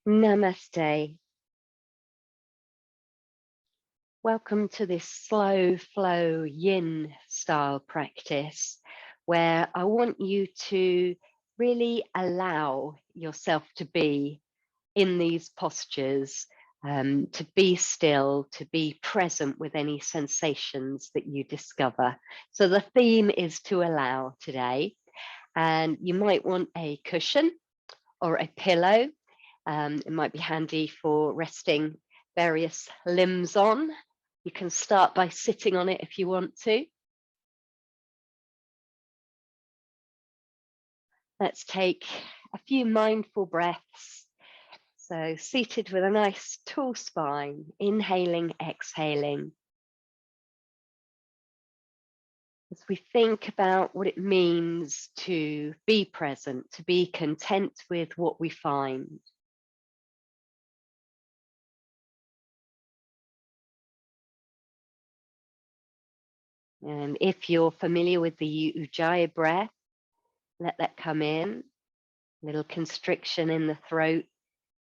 Namaste. Welcome to this slow flow yin style practice where I want you to really allow yourself to be in these postures, to be still, to be present with any sensations that you discover. So the theme is to allow today, and you might want a cushion or a pillow. It might be handy for resting various limbs on. You can start by sitting on it if you want to. Let's take a few mindful breaths. So seated with a nice tall spine, inhaling, exhaling. As we think about what it means to be present, to be content with what we find. And if you're familiar with the Ujjayi breath, let that come in. Little constriction in the throat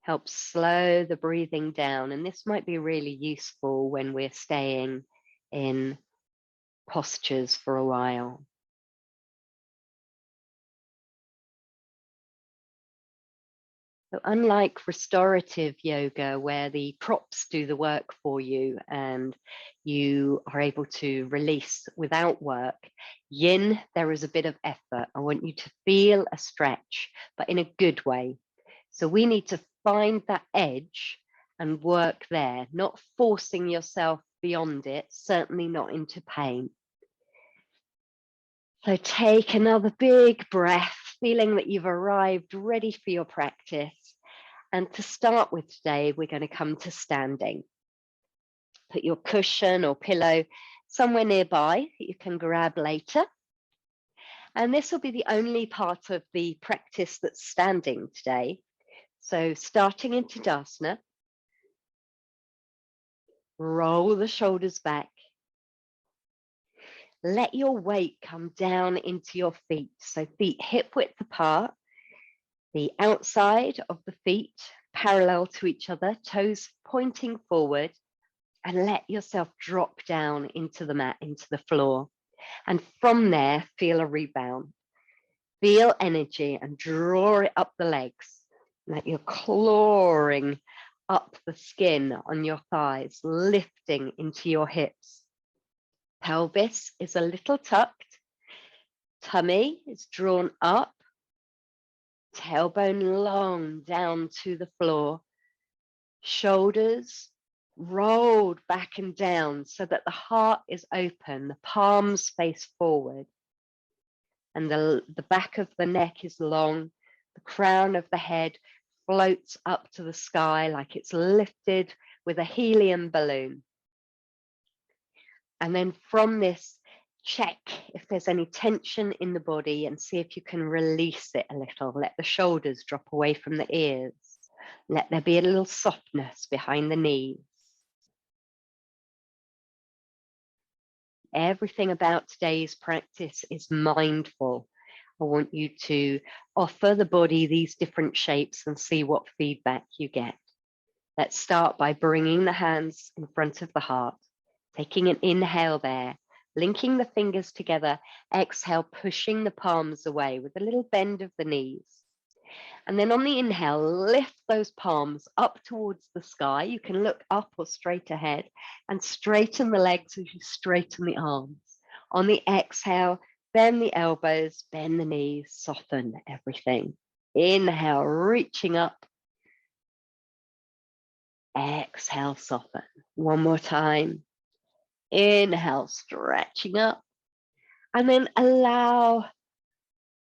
helps slow the breathing down. And this might be really useful when we're staying in postures for a while. So unlike restorative yoga, where the props do the work for you and you are able to release without work, yin, there is a bit of effort. I want you to feel a stretch, but in a good way. So we need to find that edge and work there, not forcing yourself beyond it, certainly not into pain. So take another big breath, feeling that you've arrived ready for your practice. And to start with today, we're going to come to standing. Put your cushion or pillow somewhere nearby that you can grab later. And this will be the only part of the practice that's standing today. So starting in Tadasana, roll the shoulders back. Let your weight come down into your feet. So feet hip width apart, the outside of the feet parallel to each other, toes pointing forward, and let yourself drop down into the mat, into the floor. And from there, feel a rebound. Feel energy and draw it up the legs. Like you're clawing up the skin on your thighs, lifting into your hips. Pelvis is a little tucked. Tummy is drawn up. Tailbone long down to the floor. Shoulders rolled back and down so that the heart is open, the palms face forward, and the back of the neck is long. The crown of the head floats up to the sky like it's lifted with a helium balloon. And then from this, check if there's any tension in the body and see if you can release it a little. Let the shoulders drop away from the ears. Let there be a little softness behind the knees. Everything about today's practice is mindful. I want you to offer the body these different shapes and see what feedback you get. Let's start by bringing the hands in front of the heart, taking an inhale there, linking the fingers together, exhale, pushing the palms away with a little bend of the knees. And then on the inhale, lift those palms up towards the sky. You can look up or straight ahead and straighten the legs as you straighten the arms. On the exhale, bend the elbows, bend the knees, soften everything. Inhale, reaching up. Exhale, soften. One more time. Inhale, stretching up. And then allow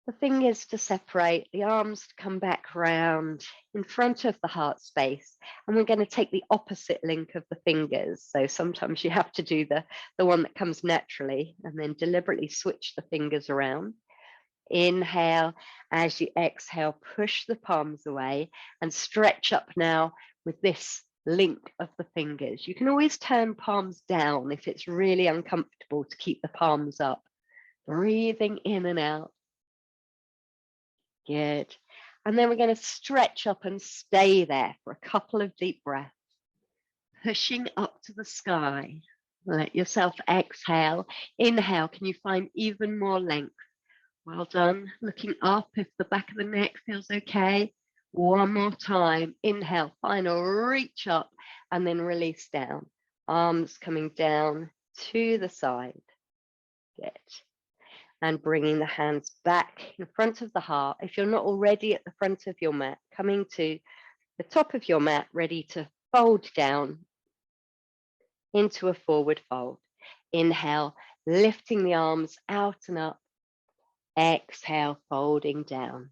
the fingers to separate, the arms to come back round in front of the heart space. And we're going to take the opposite link of the fingers. So sometimes you have to do the one that comes naturally and then deliberately switch the fingers around. Inhale, as you exhale, push the palms away and stretch up now with this link of the fingers. You can always turn palms down if it's really uncomfortable to keep the palms up. Breathing in and out. Good. And then we're going to stretch up and stay there for a couple of deep breaths, pushing up to the sky. Let yourself exhale. Inhale, can you find even more length? Well done. Looking up if the back of the neck feels okay. One more time. Inhale, final reach up and then release down. Arms coming down to the side. Good. And bringing the hands back in front of the heart. If you're not already at the front of your mat, coming to the top of your mat, ready to fold down into a forward fold. Inhale, lifting the arms out and up. Exhale, folding down.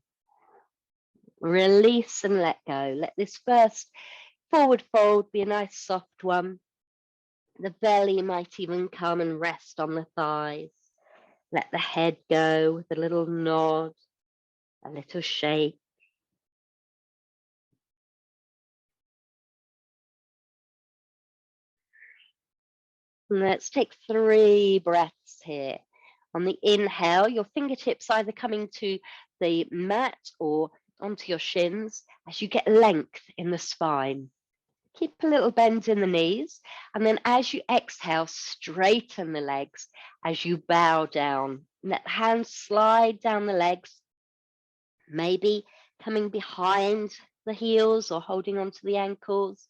Release and let go. Let this first forward fold be a nice soft one. The belly might even come and rest on the thighs. Let the head go with a little nod, a little shake. And let's take 3 breaths here. On the inhale, your fingertips either coming to the mat or onto your shins as you get length in the spine. Keep a little bend in the knees. And then as you exhale, straighten the legs as you bow down. Let the hands slide down the legs, maybe coming behind the heels or holding onto the ankles,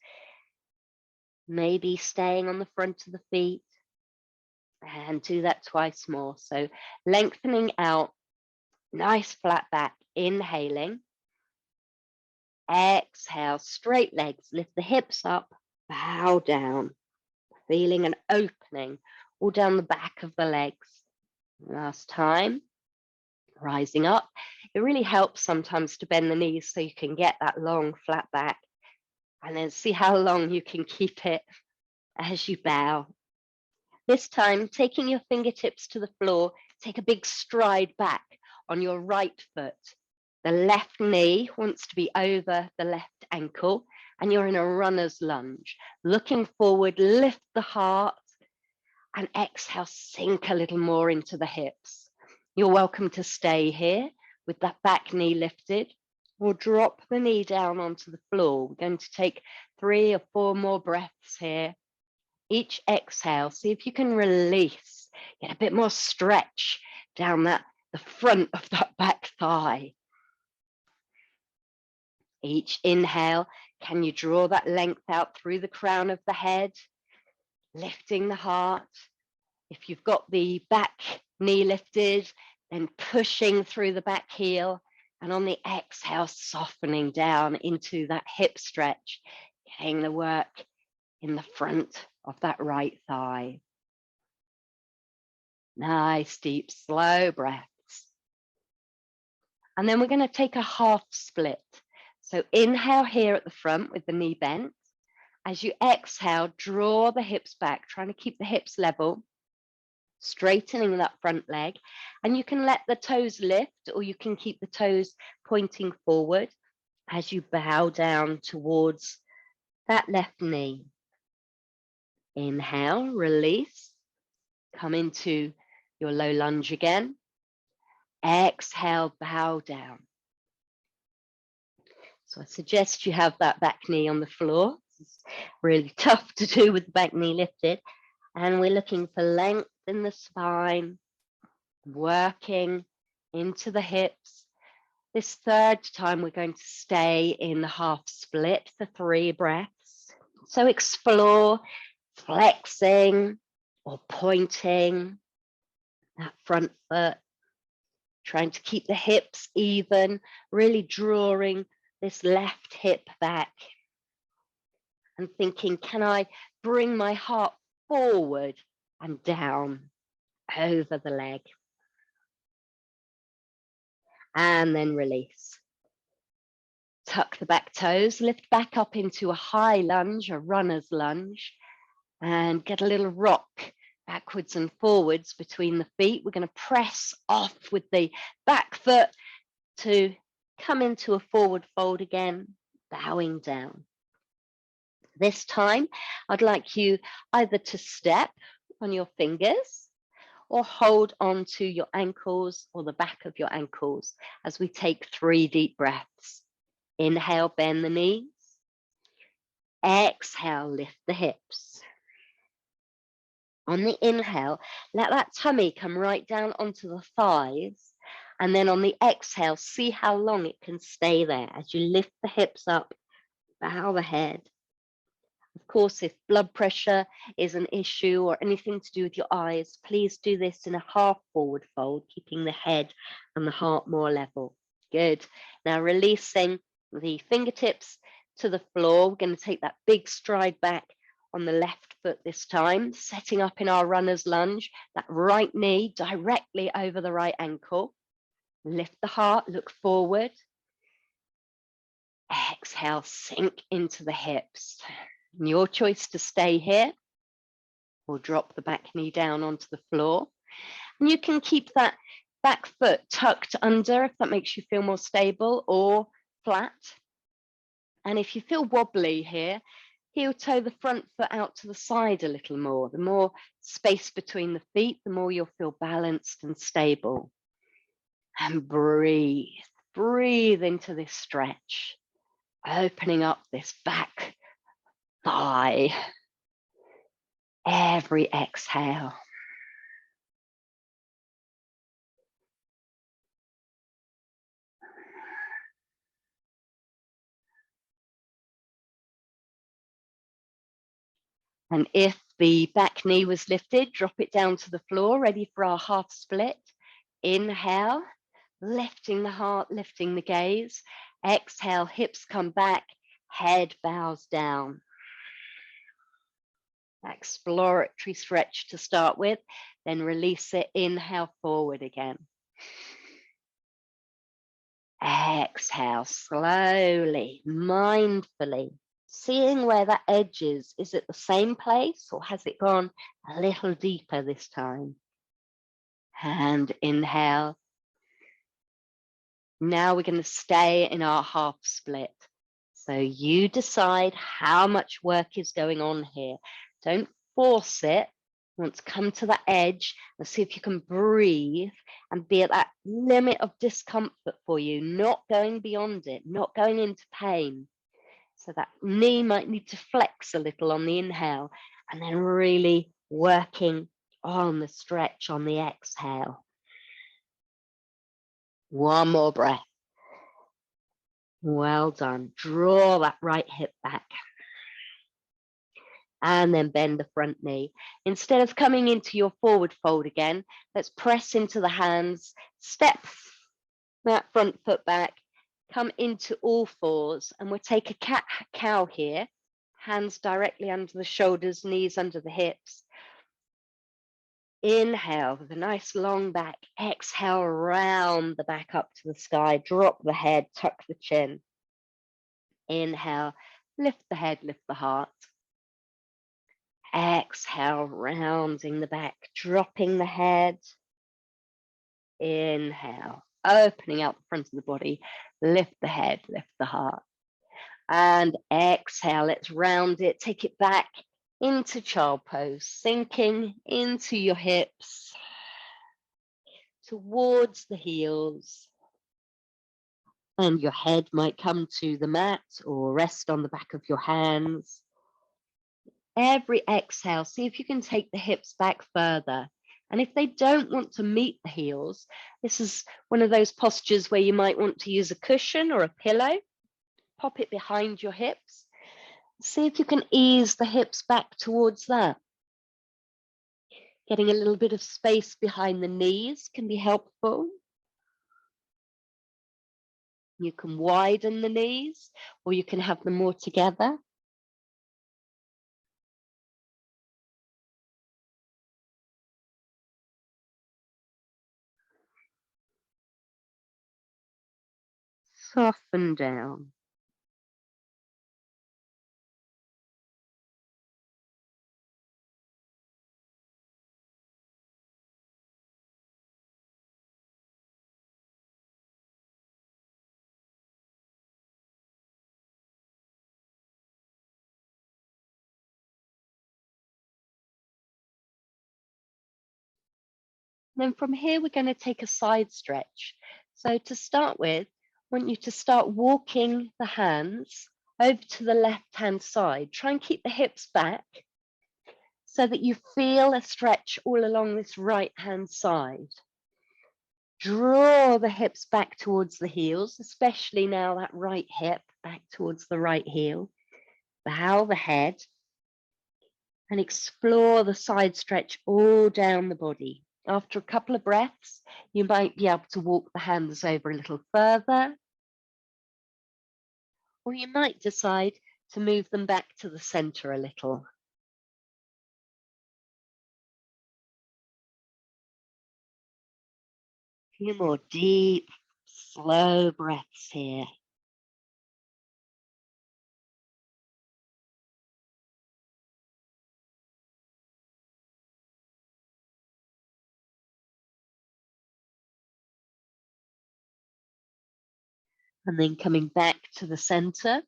maybe staying on the front of the feet. And do that twice more. So lengthening out, nice flat back, inhaling. Exhale, straight legs, lift the hips up, bow down, feeling an opening all down the back of the legs. Last time, rising up. It really helps sometimes to bend the knees so you can get that long flat back, and then see how long you can keep it as you bow. This time, taking your fingertips to the floor, take a big stride back on your right foot. The left knee wants to be over the left ankle, and you're in a runner's lunge. Looking forward, lift the heart, and exhale, sink a little more into the hips. You're welcome to stay here with that back knee lifted, or drop the knee down onto the floor. We're going to take 3 or 4 more breaths here. Each exhale, see if you can release, get a bit more stretch down the front of that back thigh. Each inhale, can you draw that length out through the crown of the head, lifting the heart. If you've got the back knee lifted, then pushing through the back heel, and on the exhale, softening down into that hip stretch, getting the work in the front of that right thigh. Nice, deep, slow breaths. And then we're going to take a half split. So inhale here at the front with the knee bent. As you exhale, draw the hips back, trying to keep the hips level, straightening that front leg. And you can let the toes lift, or you can keep the toes pointing forward as you bow down towards that left knee. Inhale, release, come into your low lunge again. Exhale, bow down. So I suggest you have that back knee on the floor. It's really tough to do with the back knee lifted. And we're looking for length in the spine, working into the hips. This third time, we're going to stay in the half split for 3 breaths. So explore flexing or pointing that front foot, trying to keep the hips even, really drawing this left hip back and thinking, can I bring my heart forward and down over the leg? And then release. Tuck the back toes, lift back up into a high lunge, a runner's lunge, and get a little rock backwards and forwards between the feet. We're going to press off with the back foot to come into a forward fold again, bowing down. This time, I'd like you either to step on your fingers, or hold on to your ankles or the back of your ankles as we take 3 deep breaths. Inhale, bend the knees. Exhale, lift the hips. On the inhale, let that tummy come right down onto the thighs. And then on the exhale, see how long it can stay there as you lift the hips up, bow the head. Of course, if blood pressure is an issue or anything to do with your eyes, please do this in a half forward fold, keeping the head and the heart more level. Good. Now releasing the fingertips to the floor. We're going to take that big stride back on the left foot this time, setting up in our runner's lunge, that right knee directly over the right ankle. Lift the heart, look forward. Exhale, sink into the hips. Your choice to stay here or drop the back knee down onto the floor. And you can keep that back foot tucked under if that makes you feel more stable, or flat. And if you feel wobbly here, heel toe the front foot out to the side a little more. The more space between the feet, the more you'll feel balanced and stable. And breathe. Breathe into this stretch, opening up this back thigh. Every exhale. And if the back knee was lifted, drop it down to the floor, ready for our half split. Inhale, lifting the heart, lifting the gaze. Exhale, hips come back, head bows down. Exploratory stretch to start with, then release it. Inhale, forward again. Exhale, slowly, mindfully, seeing where that edge is. Is it the same place or has it gone a little deeper this time? And inhale. Now we're going to stay in our half split. So you decide how much work is going on here. Don't force it. You want to come to the edge and see if you can breathe and be at that limit of discomfort for you, not going beyond it, not going into pain. So that knee might need to flex a little on the inhale and then really working on the stretch on the exhale. One more breath. Well done. Draw that right hip back. And then bend the front knee. Instead of coming into your forward fold again, let's press into the hands, step that front foot back, come into all fours, and we'll take a cat-cow here, hands directly under the shoulders, knees under the hips. Inhale with a nice long back. Exhale, round the back up to the sky. Drop the head, tuck the chin. Inhale, lift the head, lift the heart. Exhale, rounding the back, dropping the head. Inhale, opening out the front of the body. Lift the head, lift the heart. And exhale, let's round it. Take it back into child pose, sinking into your hips, towards the heels. And your head might come to the mat or rest on the back of your hands. Every exhale, see if you can take the hips back further. And if they don't want to meet the heels, this is one of those postures where you might want to use a cushion or a pillow. Pop it behind your hips. See if you can ease the hips back towards that. Getting a little bit of space behind the knees can be helpful. You can widen the knees or you can have them more together. Soften down. And then from here, we're going to take a side stretch. So to start with, I want you to start walking the hands over to the left-hand side. Try and keep the hips back so that you feel a stretch all along this right-hand side. Draw the hips back towards the heels, especially now that right hip back towards the right heel. Bow the head and explore the side stretch all down the body. After a couple of breaths, you might be able to walk the hands over a little further, or you might decide to move them back to the center a little. A few more deep, slow breaths here. And then coming back to the center,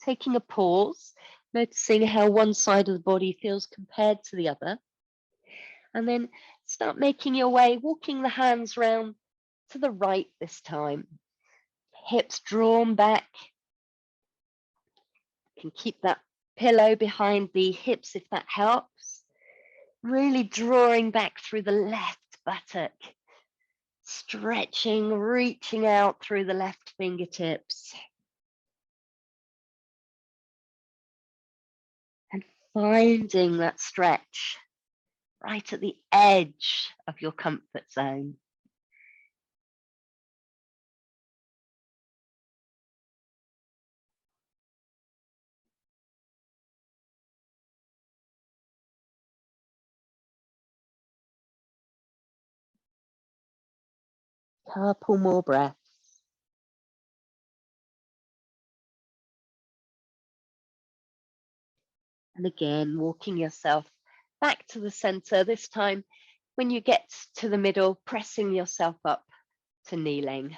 taking a pause, noticing how one side of the body feels compared to the other. And then start making your way, walking the hands round to the right this time. Hips drawn back. You can keep that pillow behind the hips if that helps. Really drawing back through the left buttock. Stretching, reaching out through the left fingertips. And finding that stretch right at the edge of your comfort zone. Couple more breaths. And again, walking yourself back to the center. This time, when you get to the middle, pressing yourself up to kneeling.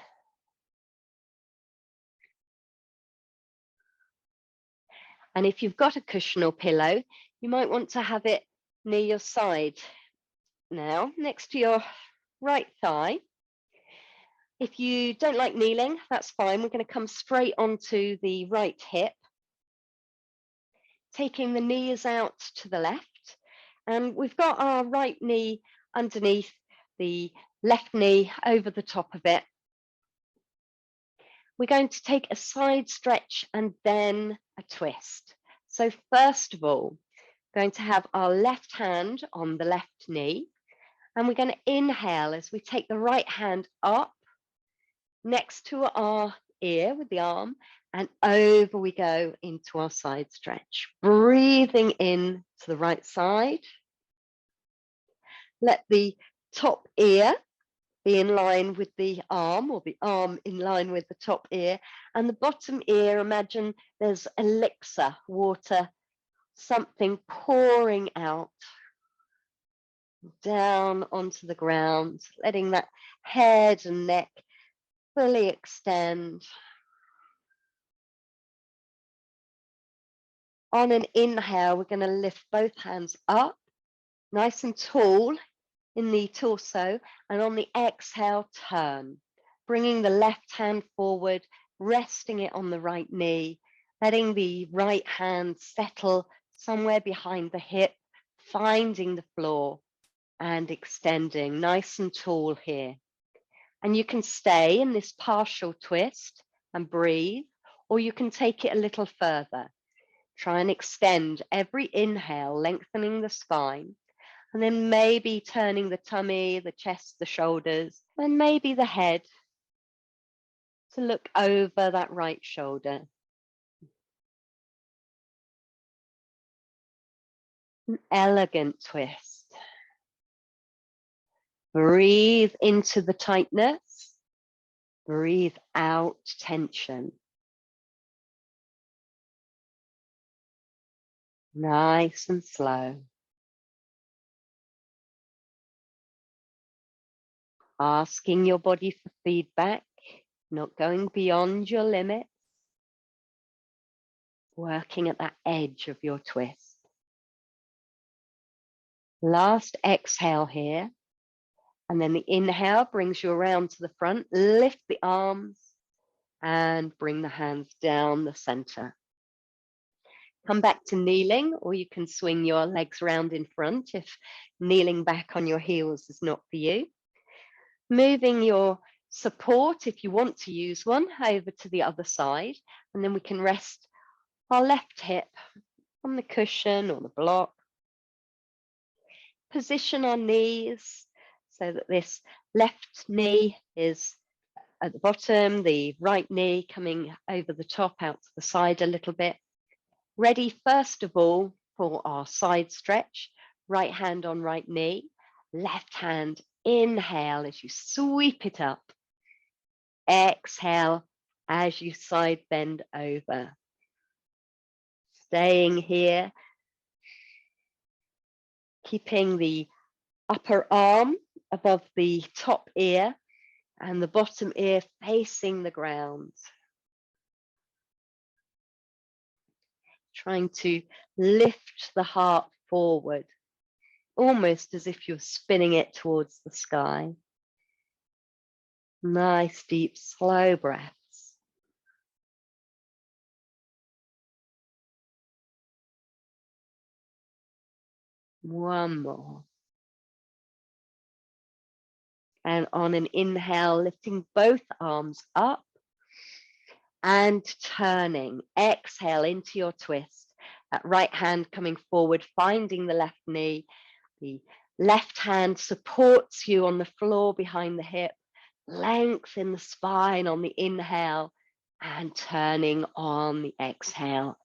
And if you've got a cushion or pillow, you might want to have it near your side now, next to your right thigh. If you don't like kneeling, that's fine. We're going to come straight onto the right hip, taking the knees out to the left. And we've got our right knee underneath the left knee over the top of it. We're going to take a side stretch and then a twist. So first of all, going to have our left hand on the left knee, and we're going to inhale as we take the right hand up next to our ear with the arm, and over we go into our side stretch. Breathing in to the right side. Let the top ear be in line with the arm, or the arm in line with the top ear, and the bottom ear, imagine there's elixir, water, something pouring out down onto the ground, letting that head and neck fully extend. On an inhale, we're going to lift both hands up, nice and tall in the torso, and on the exhale, turn, bringing the left hand forward, resting it on the right knee, letting the right hand settle somewhere behind the hip, finding the floor and extending nice and tall here. And you can stay in this partial twist and breathe, or you can take it a little further. Try and extend every inhale, lengthening the spine, and then maybe turning the tummy, the chest, the shoulders, and maybe the head to look over that right shoulder. An elegant twist. Breathe into the tightness. Breathe out tension. Nice and slow. Asking your body for feedback, not going beyond your limit. Working at that edge of your twist. Last exhale here. And then the inhale brings you around to the front, lift the arms and bring the hands down the center. Come back to kneeling, or you can swing your legs around in front if kneeling back on your heels is not for you. Moving your support, if you want to use one, over to the other side, and then we can rest our left hip on the cushion or the block. Position our knees so that this left knee is at the bottom, the right knee coming over the top out to the side a little bit. Ready, first of all, for our side stretch. Right hand on right knee, left hand, inhale as you sweep it up. Exhale as you side bend over. Staying here, keeping the upper arm above the top ear and the bottom ear facing the ground. Trying to lift the heart forward, almost as if you're spinning it towards the sky. Nice, deep, slow breaths. One more. And on an inhale, lifting both arms up and turning. Exhale into your twist. That right hand coming forward, finding the left knee. The left hand supports you on the floor behind the hip. Lengthen the spine on the inhale and turning on the exhale.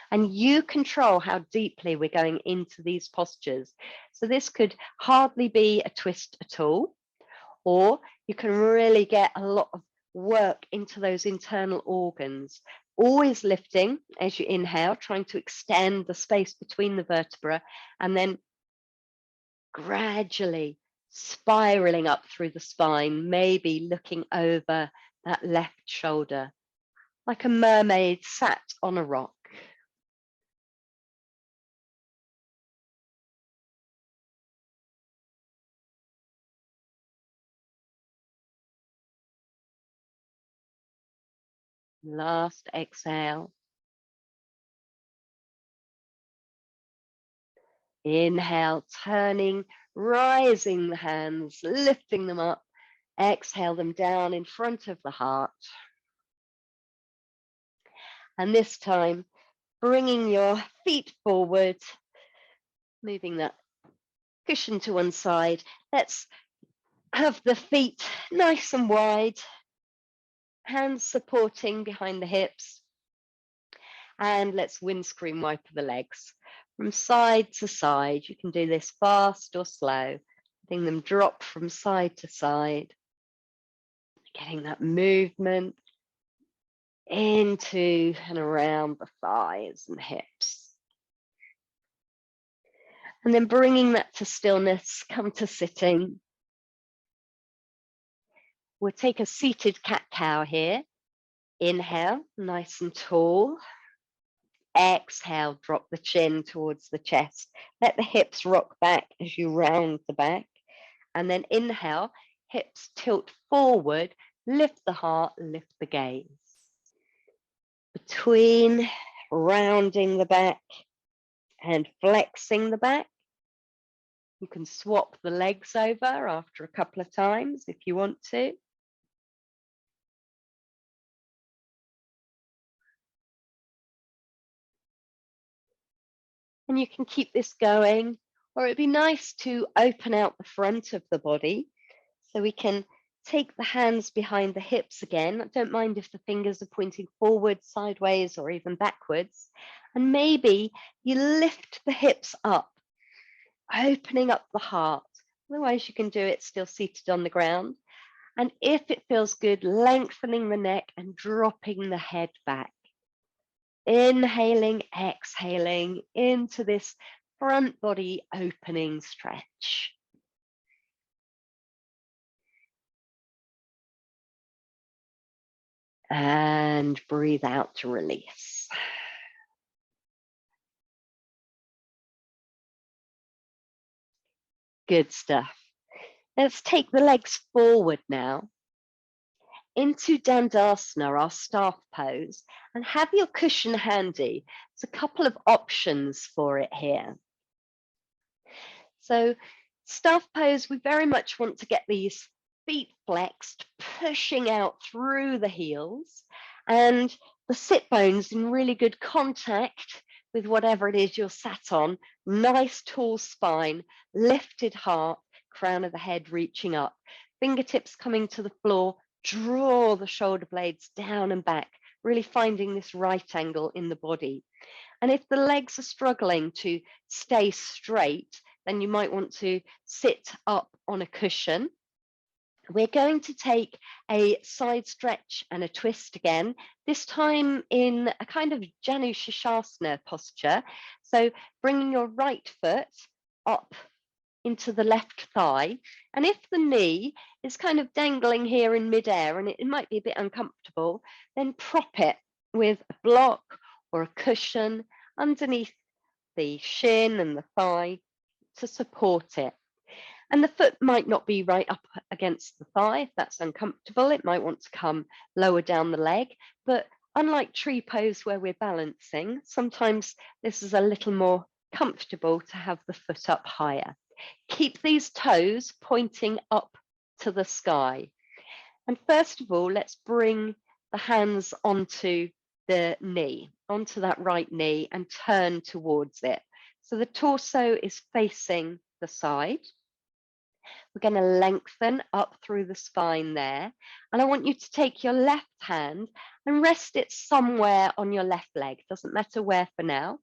And you control how deeply we're going into these postures. So this could hardly be a twist at all, or you can really get a lot of work into those internal organs. Always lifting as you inhale, trying to extend the space between the vertebrae, and then gradually spiraling up through the spine, maybe looking over that left shoulder, like a mermaid sat on a rock. Last exhale. Inhale, turning, rising the hands, lifting them up. Exhale them down in front of the heart. And this time, bringing your feet forward, moving that cushion to one side. Let's have the feet nice and wide, hands supporting behind the hips. And let's windscreen wiper the legs from side to side. You can do this fast or slow, letting them drop from side to side, getting that movement into and around the thighs and hips. And then bringing that to stillness, come to sitting. We'll take a seated cat-cow here. Inhale, nice and tall. Exhale, drop the chin towards the chest. Let the hips rock back as you round the back. And then inhale, hips tilt forward, lift the heart, lift the gaze. Between rounding the back and flexing the back, you can swap the legs over after a couple of times if you want to. And you can keep this going, or it'd be nice to open out the front of the body. So we can take the hands behind the hips again. I don't mind if the fingers are pointing forward, sideways, or even backwards. And maybe you lift the hips up, opening up the heart. Otherwise, you can do it still seated on the ground. And if it feels good, lengthening the neck and dropping the head back. Inhaling, exhaling into this front body opening stretch. And breathe out to release. Good stuff. Let's take the legs forward now into Dandasana, our staff pose, and have your cushion handy. There's a couple of options for it here. So staff pose, we very much want to get these feet flexed, pushing out through the heels, and the sit bones in really good contact with whatever it is you're sat on. Nice tall spine, lifted heart, crown of the head reaching up, fingertips coming to the floor, draw the shoulder blades down and back, really finding this right angle in the body. And if the legs are struggling to stay straight, then you might want to sit up on a cushion. We're going to take a side stretch and a twist again, this time in a kind of Janu Shirshasana posture. So bringing your right foot up into the left thigh. And if the knee is kind of dangling here in midair and it might be a bit uncomfortable, then prop it with a block or a cushion underneath the shin and the thigh to support it. And the foot might not be right up against the thigh if that's uncomfortable. It might want to come lower down the leg. But unlike tree pose where we're balancing, sometimes this is a little more comfortable to have the foot up higher. Keep these toes pointing up to the sky. And first of all, let's bring the hands onto the knee, onto that right knee, and turn towards it. So the torso is facing the side. We're going to lengthen up through the spine there. And I want you to take your left hand and rest it somewhere on your left leg. Doesn't matter where for now.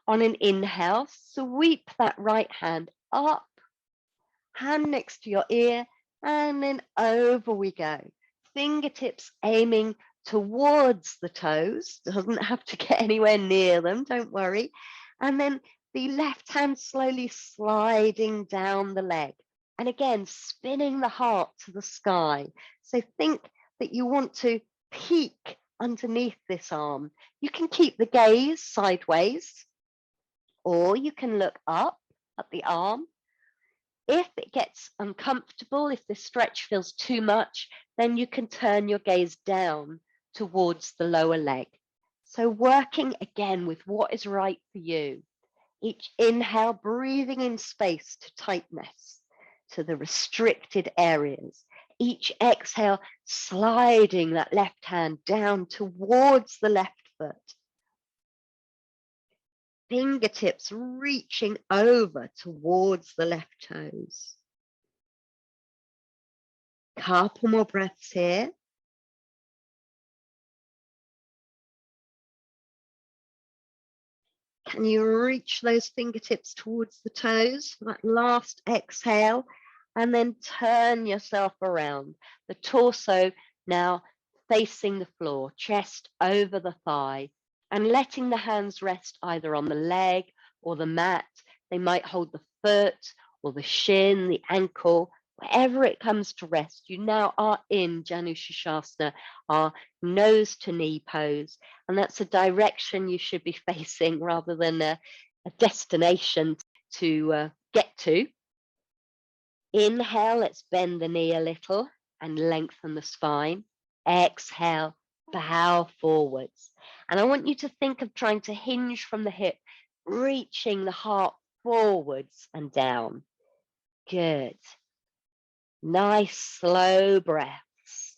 On an inhale, sweep that right hand up, hand next to your ear, and then over we go. Fingertips aiming towards the toes. Doesn't have to get anywhere near them, don't worry. And then the left hand slowly sliding down the leg. And again, spinning the heart to the sky. So think that you want to peek underneath this arm. You can keep the gaze sideways, or you can look up at the arm. If it gets uncomfortable, if the stretch feels too much, then you can turn your gaze down towards the lower leg. So working again with what is right for you. Each inhale, breathing in space to tightness, to the restricted areas. Each exhale, sliding that left hand down towards the left foot. Fingertips reaching over towards the left toes. Couple more breaths here. Can you reach those fingertips towards the toes for that last exhale? And then turn yourself around. The torso now facing the floor, chest over the thigh, and letting the hands rest either on the leg or the mat. They might hold the foot or the shin, the ankle, wherever it comes to rest. You now are in Janu Shirshasana, our nose to knee pose. And that's a direction you should be facing rather than a destination to get to. Inhale, let's bend the knee a little and lengthen the spine. Exhale, bow forwards. And I want you to think of trying to hinge from the hip, reaching the heart forwards and down. Good. Nice, slow breaths.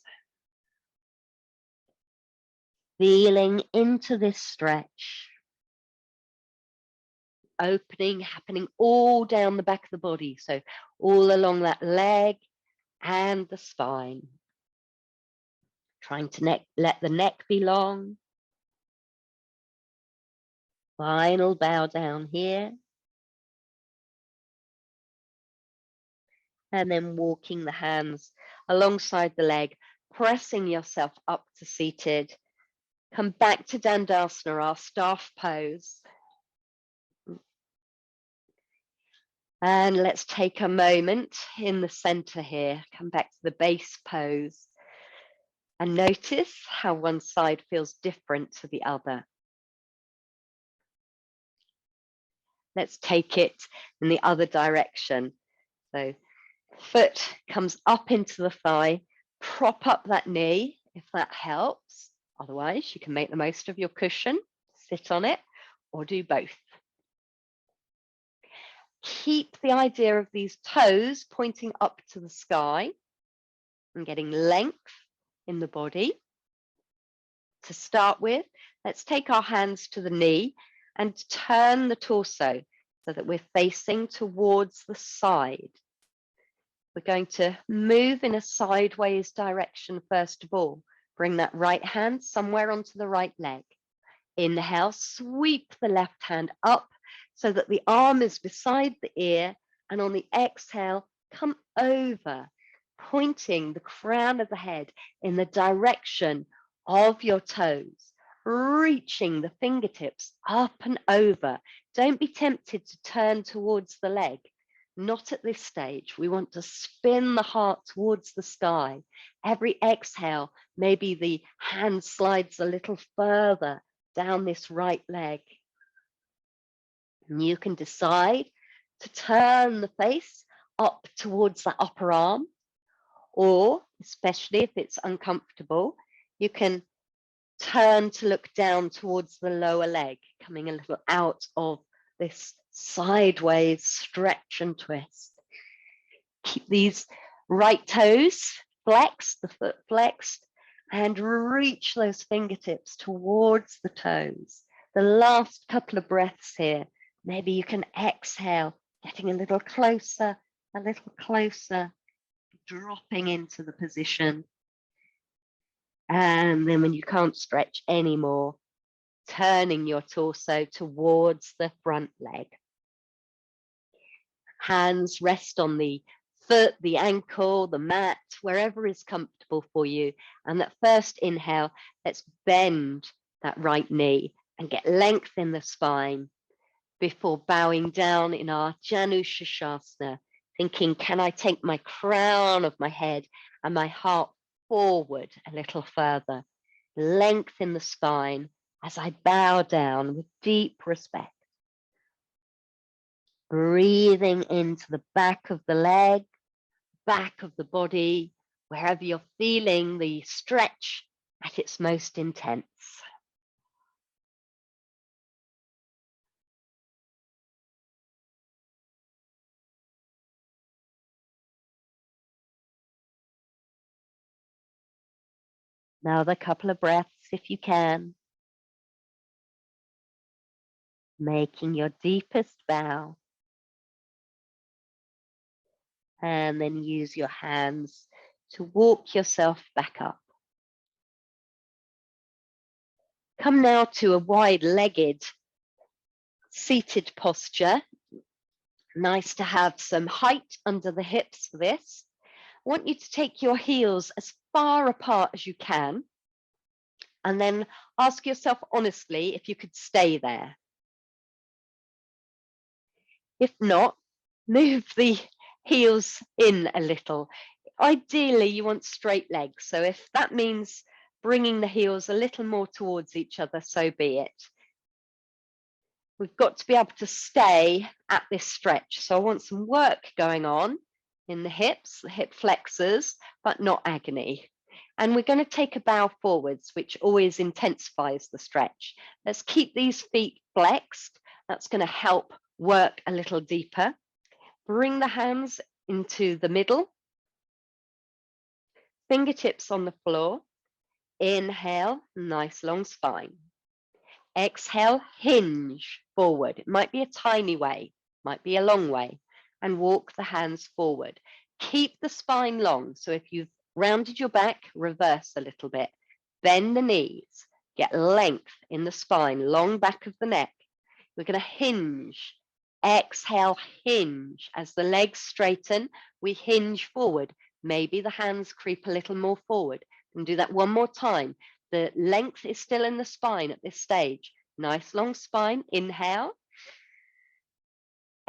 Feeling into this stretch. Opening, happening all down the back of the body. So all along that leg and the spine. Trying to let the neck be long. Final bow down here. And then walking the hands alongside the leg, pressing yourself up to seated. Come back to Dandasana, our staff pose. And let's take a moment in the center here. Come back to the base pose. And notice how one side feels different to the other. Let's take it in the other direction. So foot comes up into the thigh, prop up that knee if that helps. Otherwise, you can make the most of your cushion, sit on it, or do both. Keep the idea of these toes pointing up to the sky and getting length in the body. To start with, let's take our hands to the knee and turn the torso so that we're facing towards the side. We're going to move in a sideways direction first of all. Bring that right hand somewhere onto the right leg. Inhale, sweep the left hand up so that the arm is beside the ear, and on the exhale, come over, pointing the crown of the head in the direction of your toes, reaching the fingertips up and over. Don't be tempted to turn towards the leg. Not at this stage. We want to spin the heart towards the sky. Every exhale, maybe the hand slides a little further down this right leg. And you can decide to turn the face up towards that upper arm, or especially if it's uncomfortable, you can turn to look down towards the lower leg, coming a little out of this sideways stretch and twist. Keep these right toes flexed, the foot flexed, and reach those fingertips towards the toes. The last couple of breaths here, maybe you can exhale, getting a little closer, dropping into the position. And then when you can't stretch anymore, turning your torso towards the front leg. Hands rest on the foot, the ankle, the mat, wherever is comfortable for you. And that first inhale, let's bend that right knee and get length in the spine before bowing down in our Janu Shirshasana, thinking, can I take my crown of my head and my heart forward a little further? Length in the spine as I bow down with deep respect. Breathing into the back of the leg, back of the body, wherever you're feeling the stretch at its most intense. Another couple of breaths if you can. Making your deepest bow. And then use your hands to walk yourself back up. Come now to a wide-legged seated posture. Nice to have some height under the hips for this. I want you to take your heels as far apart as you can, and then ask yourself honestly if you could stay there. If not, move the heels in a little. Ideally, you want straight legs. So if that means bringing the heels a little more towards each other, so be it. We've got to be able to stay at this stretch. So I want some work going on in the hips, the hip flexors, but not agony. And we're going to take a bow forwards, which always intensifies the stretch. Let's keep these feet flexed. That's going to help work a little deeper. Bring the hands into the middle. Fingertips on the floor. Inhale, nice long spine. Exhale, hinge forward. It might be a tiny way, might be a long way, and walk the hands forward. Keep the spine long. So if you've rounded your back, reverse a little bit. Bend the knees, get length in the spine, long back of the neck. We're going to hinge. Exhale, hinge. As the legs straighten, we hinge forward. Maybe the hands creep a little more forward. And do that one more time. The length is still in the spine at this stage. Nice long spine. Inhale.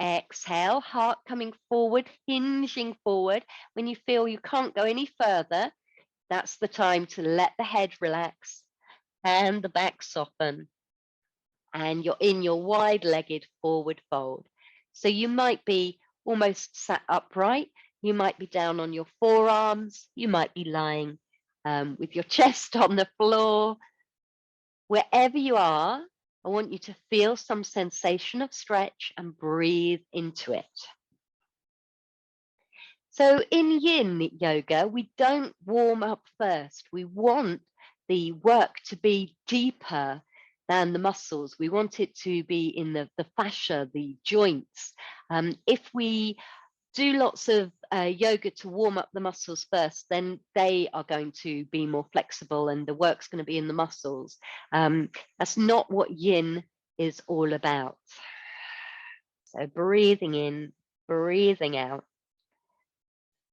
Exhale, heart coming forward, hinging forward. When you feel you can't go any further, that's the time to let the head relax and the back soften. And you're in your wide-legged forward fold. So you might be almost sat upright. You might be down on your forearms. You might be lying with your chest on the floor. Wherever you are, I want you to feel some sensation of stretch and breathe into it. So in yin yoga, we don't warm up first. We want the work to be deeper than the muscles. We want it to be in the fascia, the joints. If we do lots of yoga to warm up the muscles first, then they are going to be more flexible and the work's going to be in the muscles. That's not what yin is all about. So breathing in, breathing out,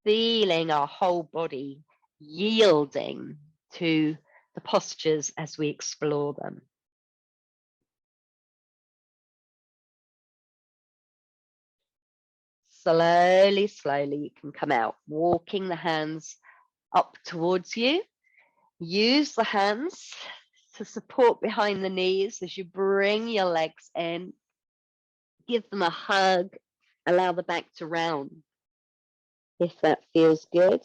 feeling our whole body yielding to the postures as we explore them. Slowly, slowly, you can come out, walking the hands up towards you. Use the hands to support behind the knees as you bring your legs in. Give them a hug. Allow the back to round if that feels good.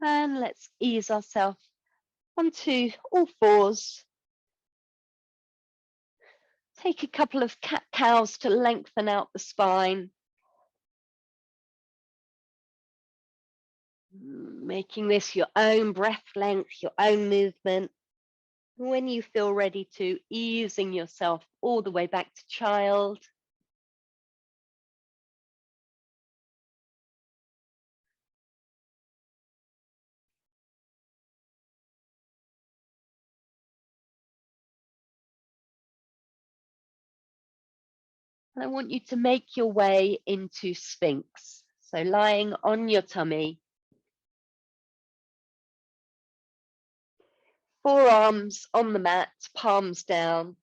And let's ease ourselves onto all fours. Take a couple of cat-cows to lengthen out the spine. Making this your own breath length, your own movement. When you feel ready to, easing yourself all the way back to child. And I want you to make your way into Sphinx. So lying on your tummy, forearms on the mat, palms down,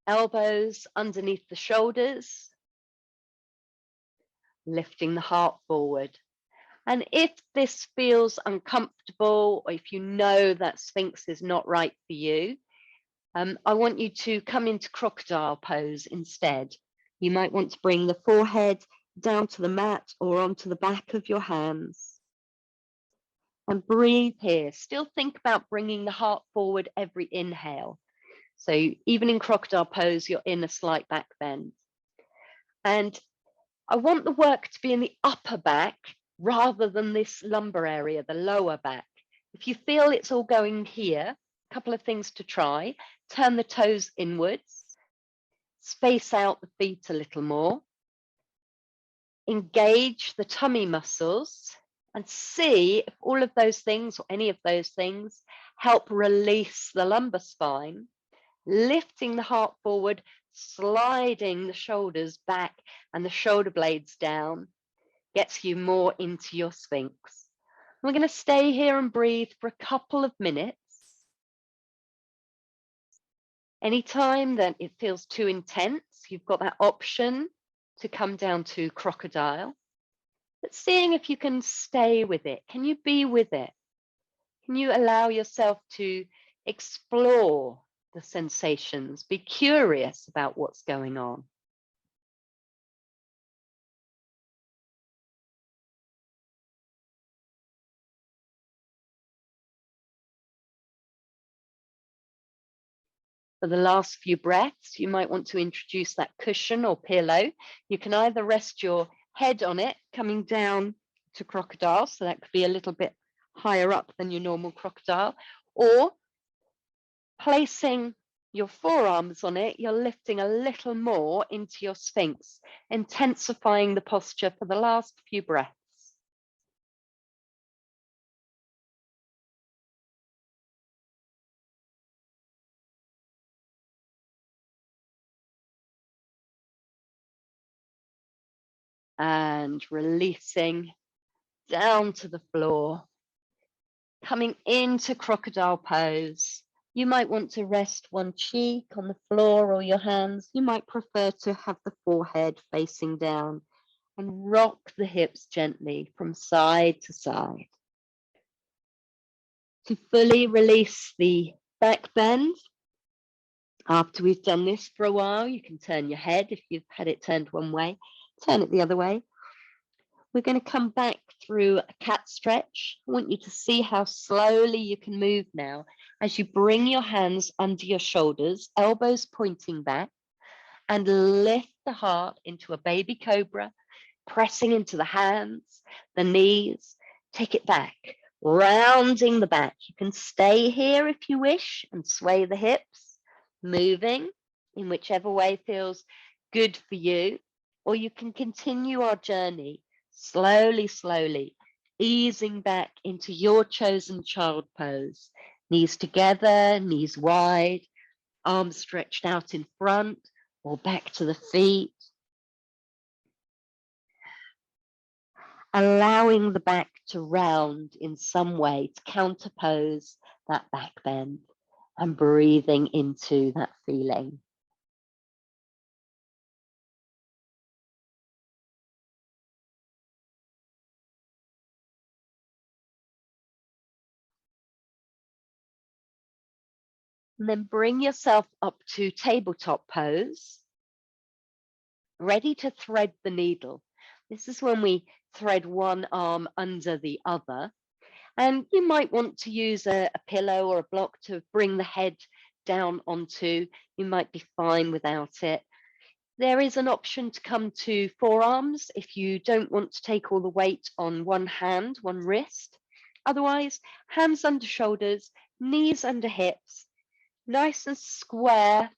elbows underneath the shoulders, lifting the heart forward. And if this feels uncomfortable, or if you know that Sphinx is not right for you, I want you to come into crocodile pose instead. You might want to bring the forehead down to the mat or onto the back of your hands. And breathe here. Still think about bringing the heart forward every inhale. So even in crocodile pose, you're in a slight back bend. And I want the work to be in the upper back rather than this lumbar area, the lower back. If you feel it's all going here, a couple of things to try. Turn the toes inwards, space out the feet a little more, engage the tummy muscles, and see if all of those things or any of those things help release the lumbar spine, lifting the heart forward, sliding the shoulders back and the shoulder blades down, gets you more into your Sphinx. We're going to stay here and breathe for a couple of minutes. Anytime that it feels too intense, you've got that option to come down to crocodile. But seeing if you can stay with it. Can you be with it? Can you allow yourself to explore the sensations? Be curious about what's going on. For the last few breaths, you might want to introduce that cushion or pillow. You can either rest your head on it, coming down to crocodile, so that could be a little bit higher up than your normal crocodile, or placing your forearms on it, you're lifting a little more into your Sphinx, intensifying the posture for the last few breaths. And releasing down to the floor, coming into crocodile pose. You might want to rest one cheek on the floor or your hands. You might prefer to have the forehead facing down and rock the hips gently from side to side. To fully release the back bend, after we've done this for a while, you can turn your head if you've had it turned one way, turn it the other way. We're going to come back through a cat stretch. I want you to see how slowly you can move now as you bring your hands under your shoulders, elbows pointing back, and lift the heart into a baby cobra, pressing into the hands, the knees, take it back, rounding the back. You can stay here if you wish and sway the hips, moving in whichever way feels good for you, or you can continue our journey slowly, slowly, easing back into your chosen child pose. Knees together, knees wide, arms stretched out in front or back to the feet. Allowing the back to round in some way to counterpose that back bend and breathing into that feeling. And then bring yourself up to tabletop pose, ready to thread the needle. This is when we thread one arm under the other. And you might want to use a pillow or a block to bring the head down onto. You might be fine without it. There is an option to come to forearms if you don't want to take all the weight on one hand, one wrist. Otherwise, hands under shoulders, knees under hips, nice and square,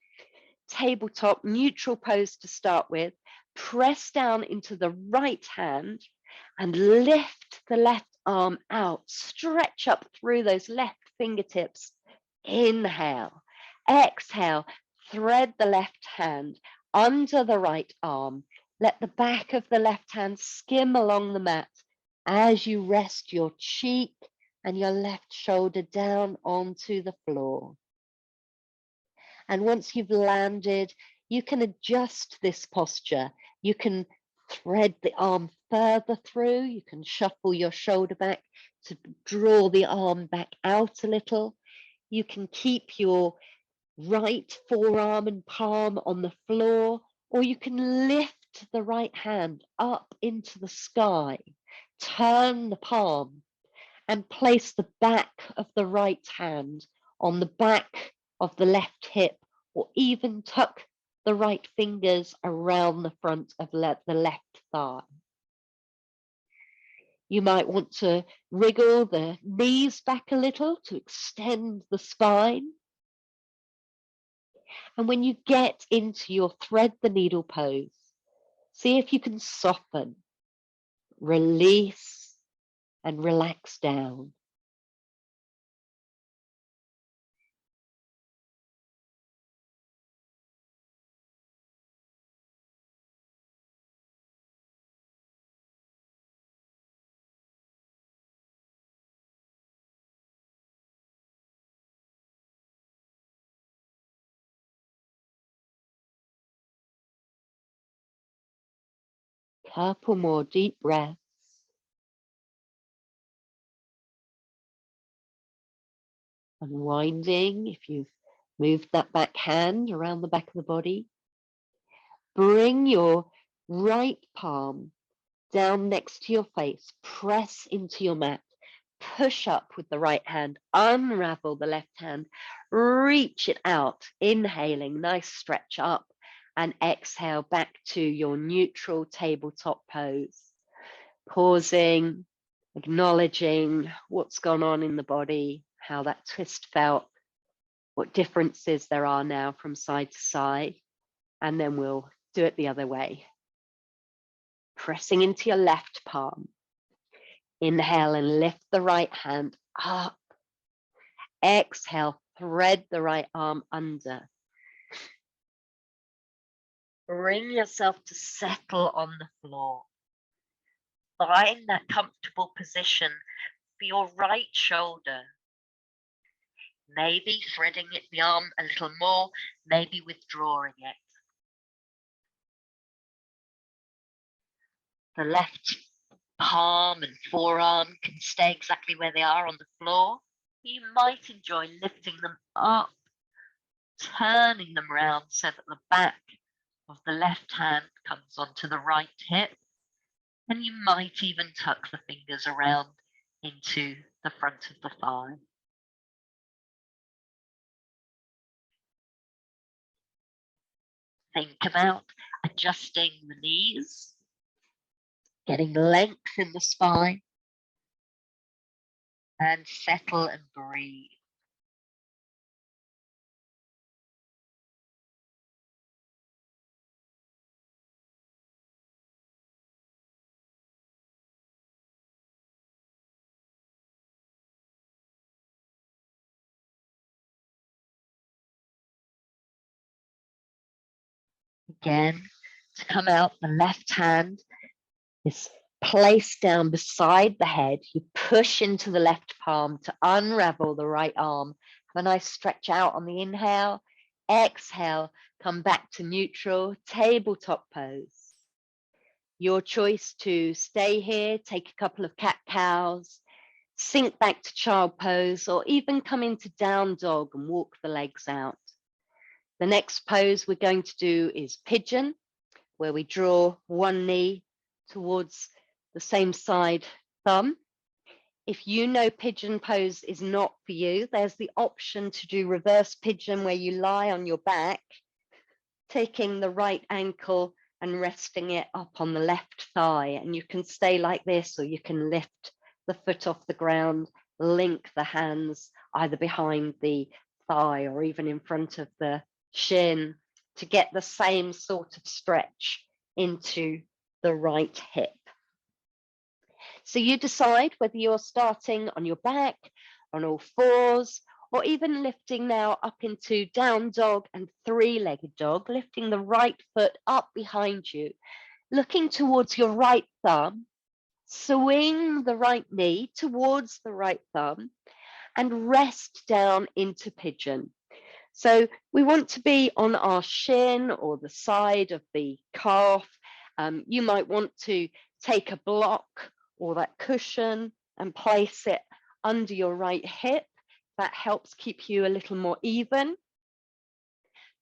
tabletop, neutral pose to start with. Press down into the right hand and lift the left arm out. Stretch up through those left fingertips. Inhale. Exhale. Thread the left hand under the right arm. Let the back of the left hand skim along the mat as you rest your cheek and your left shoulder down onto the floor. And once you've landed, you can adjust this posture. You can thread the arm further through. You can shuffle your shoulder back to draw the arm back out a little. You can keep your right forearm and palm on the floor, or you can lift the right hand up into the sky, turn the palm, and place the back of the right hand on the back of the left hip, or even tuck the right fingers around the front of the left thigh. You might want to wriggle the knees back a little to extend the spine. And when you get into your thread the needle pose, see if you can soften, release, and relax down. Couple more deep breaths. Unwinding if you've moved that back hand around the back of the body. Bring your right palm down next to your face. Press into your mat. Push up with the right hand. Unravel the left hand. Reach it out. Inhaling, nice stretch up. And exhale back to your neutral tabletop pose. Pausing, acknowledging what's gone on in the body, how that twist felt, what differences there are now from side to side, and then we'll do it the other way. Pressing into your left palm. Inhale and lift the right hand up. Exhale, thread the right arm under. Bring yourself to settle on the floor. Find that comfortable position for your right shoulder. Maybe threading the arm a little more, maybe withdrawing it. The left palm and forearm can stay exactly where they are on the floor. You might enjoy lifting them up, turning them around so that the back of the left hand comes onto the right hip, and you might even tuck the fingers around into the front of the thigh. Think about adjusting the knees, getting length in the spine, and settle and breathe. Again, to come out, the left hand is placed down beside the head. You push into the left palm to unravel the right arm. Have a nice stretch out on the inhale. Exhale, come back to neutral, tabletop pose. Your choice to stay here, take a couple of cat-cows, sink back to child pose, or even come into down dog and walk the legs out. The next pose we're going to do is pigeon, where we draw one knee towards the same side thumb. If you know pigeon pose is not for you, there's the option to do reverse pigeon, where you lie on your back, taking the right ankle and resting it up on the left thigh. And you can stay like this, or you can lift the foot off the ground, link the hands either behind the thigh or even in front of the shin to get the same sort of stretch into the right hip. So you decide whether you're starting on your back, on all fours, or even lifting now up into down dog and three-legged dog, lifting the right foot up behind you, looking towards your right thumb, swing the right knee towards the right thumb, and rest down into pigeon. So we want to be on our shin or the side of the calf. You might want to take a block or that cushion and place it under your right hip. That helps keep you a little more even.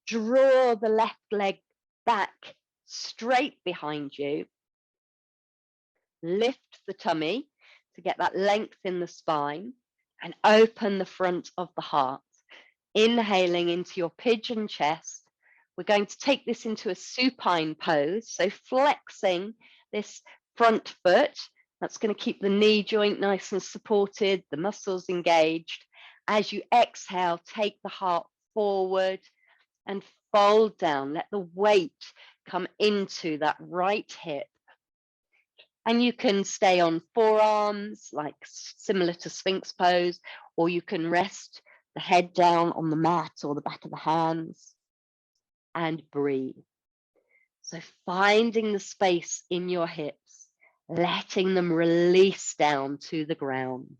Draw the left leg back straight behind you. Lift the tummy to get that length in the spine and open the front of the heart. Inhaling into your pigeon chest. We're going to take this into a supine pose. So flexing this front foot, that's going to keep the knee joint nice and supported, the muscles engaged. As you exhale, take the heart forward and fold down. Let the weight come into that right hip. And you can stay on forearms, like similar to Sphinx pose, or you can rest the head down on the mat or the back of the hands and breathe. So finding the space in your hips, letting them release down to the ground.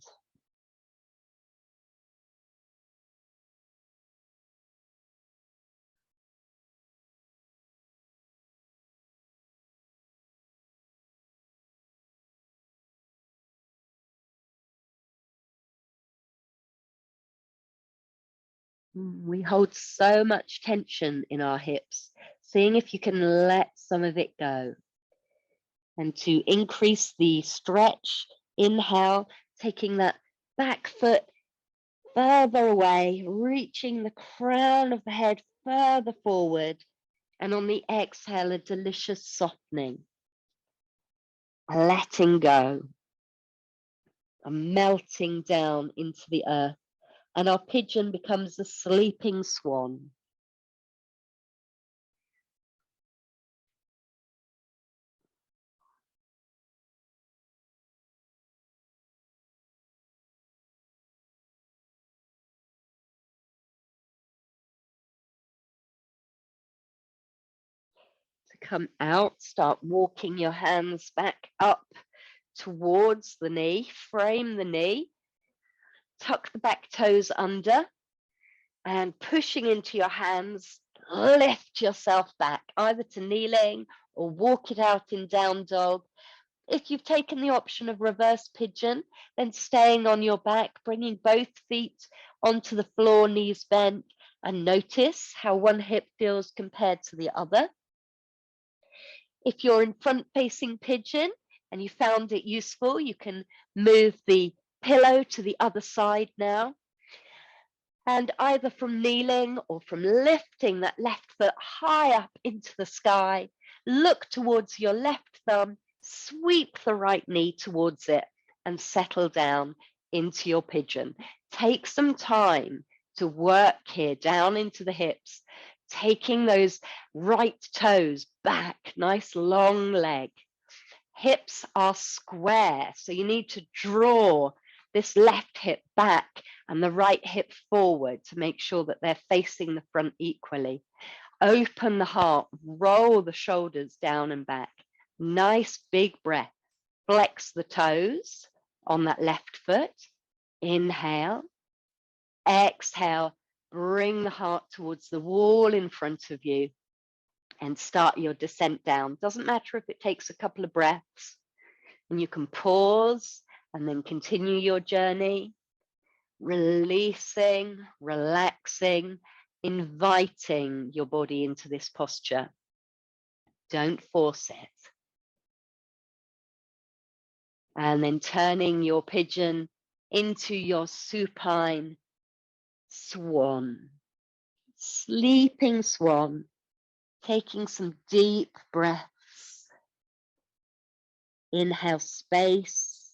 We hold so much tension in our hips, seeing if you can let some of it go. And to increase the stretch, inhale, taking that back foot further away, reaching the crown of the head further forward. And on the exhale, a delicious softening, a letting go, a melting down into the earth. And our pigeon becomes a sleeping swan. To come out, start walking your hands back up towards the knee, frame the knee, tuck the back toes under, and pushing into your hands, lift yourself back, either to kneeling or walk it out in down dog. If you've taken the option of reverse pigeon, then staying on your back, bringing both feet onto the floor, knees bent, and notice how one hip feels compared to the other. If you're in front-facing pigeon and you found it useful, you can move the pillow to the other side now. And either from kneeling or from lifting that left foot high up into the sky, look towards your left thumb, sweep the right knee towards it, and settle down into your pigeon. Take some time to work here down into the hips, taking those right toes back, nice long leg. Hips are square, so you need to draw this left hip back and the right hip forward to make sure that they're facing the front equally. Open the heart, roll the shoulders down and back. Nice big breath. Flex the toes on that left foot. Inhale. Exhale. Bring the heart towards the wall in front of you and start your descent down. Doesn't matter if it takes a couple of breaths, and you can pause and then continue your journey, releasing, relaxing, inviting your body into this posture. Don't force it. And then turning your pigeon into your supine swan, sleeping swan, taking some deep breaths. Inhale space,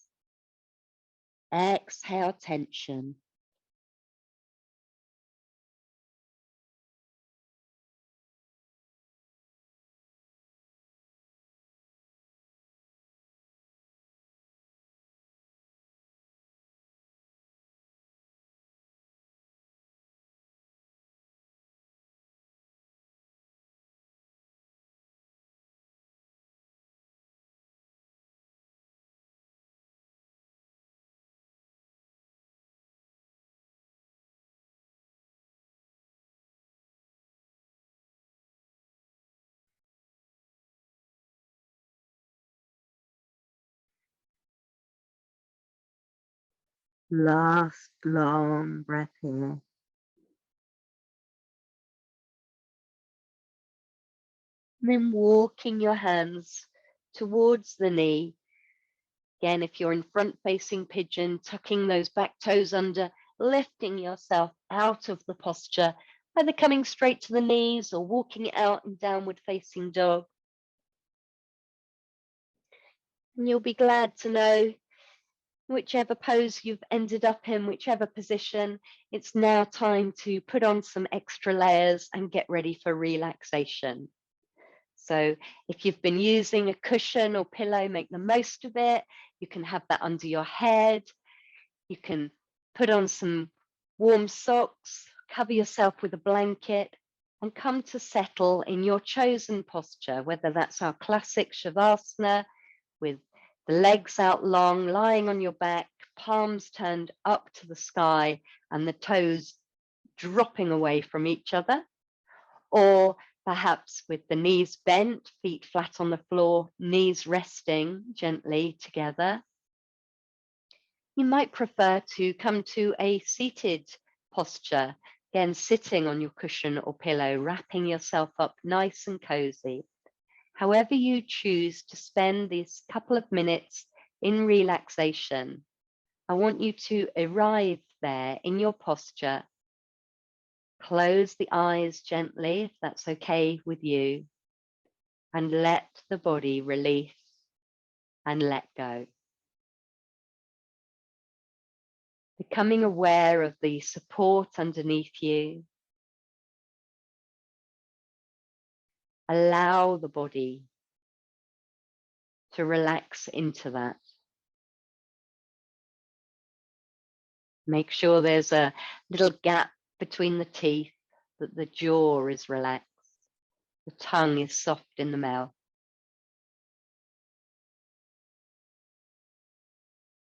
exhale tension. Last long breath here. And then walking your hands towards the knee. Again, if you're in front-facing pigeon, tucking those back toes under, lifting yourself out of the posture, either coming straight to the knees or walking it out in downward facing dog. And you'll be glad to know, whichever pose you've ended up in, whichever position, it's now time to put on some extra layers and get ready for relaxation. So if you've been using a cushion or pillow, make the most of it. You can have that under your head. You can put on some warm socks, cover yourself with a blanket, and come to settle in your chosen posture, whether that's our classic Shavasana with the legs out long, lying on your back, palms turned up to the sky, and the toes dropping away from each other, or perhaps with the knees bent, feet flat on the floor, knees resting gently together. You might prefer to come to a seated posture, again, sitting on your cushion or pillow, wrapping yourself up nice and cozy. However you choose to spend these couple of minutes in relaxation, I want you to arrive there in your posture. Close the eyes gently, if that's okay with you, and let the body release and let go. Becoming aware of the support underneath you. Allow the body to relax into that. Make sure there's a little gap between the teeth, that the jaw is relaxed, the tongue is soft in the mouth.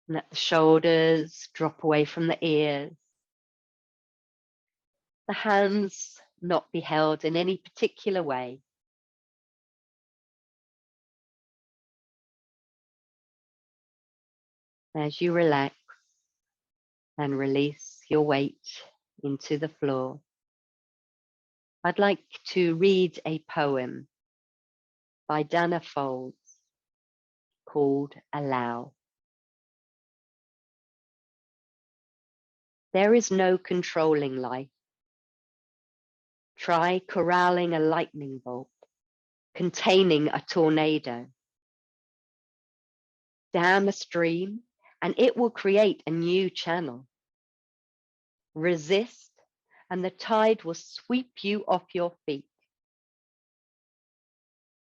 Let the shoulders drop away from the ears. The hands not be held in any particular way. As you relax and release your weight into the floor, I'd like to read a poem by Danna Folds called Allow. There is no controlling life. Try corralling a lightning bolt, containing a tornado. Dam a stream, and it will create a new channel. Resist, and the tide will sweep you off your feet.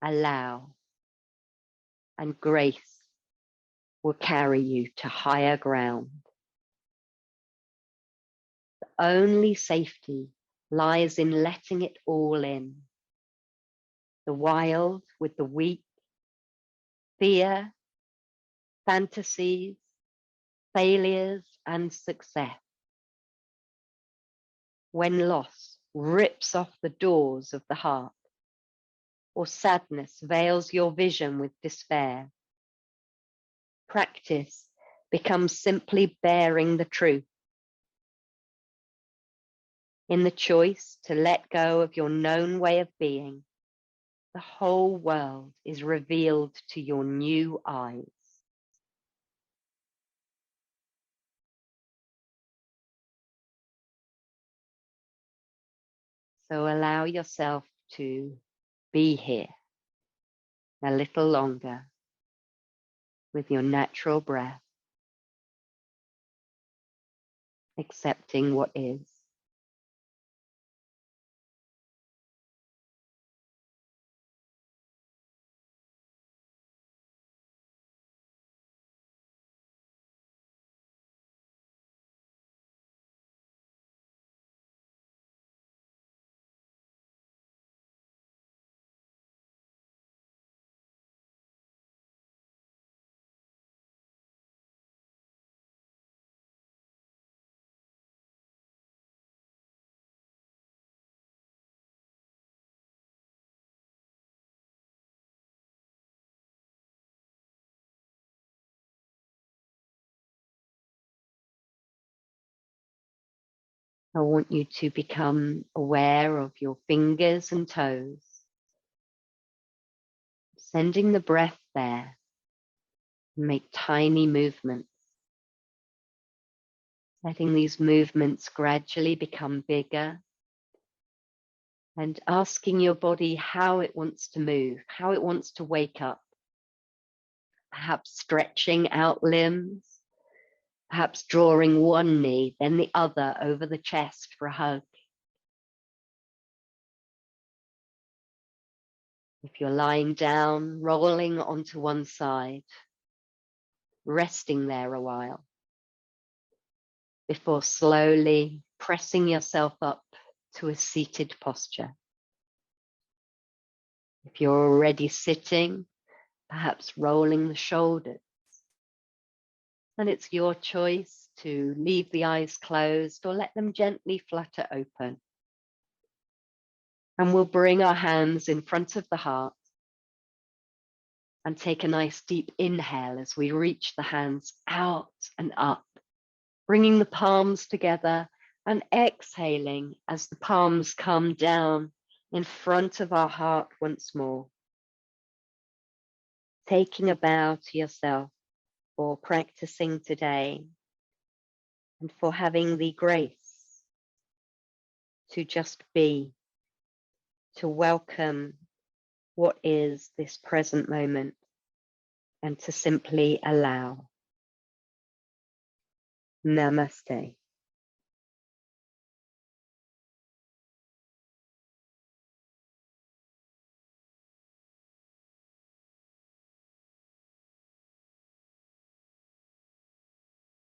Allow, and grace will carry you to higher ground. The only safety lies in letting it all in. The wild with the weak, fear, fantasies, failures, and success. When loss rips off the doors of the heart, or sadness veils your vision with despair, practice becomes simply bearing the truth. In the choice to let go of your known way of being, the whole world is revealed to your new eyes. So allow yourself to be here a little longer with your natural breath, accepting what is. I want you to become aware of your fingers and toes, sending the breath there. Make tiny movements, letting these movements gradually become bigger, and asking your body how it wants to move, how it wants to wake up. Perhaps stretching out limbs, perhaps drawing one knee, then the other over the chest for a hug. If you're lying down, rolling onto one side, resting there a while, before slowly pressing yourself up to a seated posture. If you're already sitting, perhaps rolling the shoulders, then it's your choice to leave the eyes closed or let them gently flutter open. And we'll bring our hands in front of the heart and take a nice deep inhale as we reach the hands out and up, bringing the palms together and exhaling as the palms come down in front of our heart once more. Taking a bow to yourself for practicing today and for having the grace to just be, to welcome what is this present moment, and to simply allow. Namaste.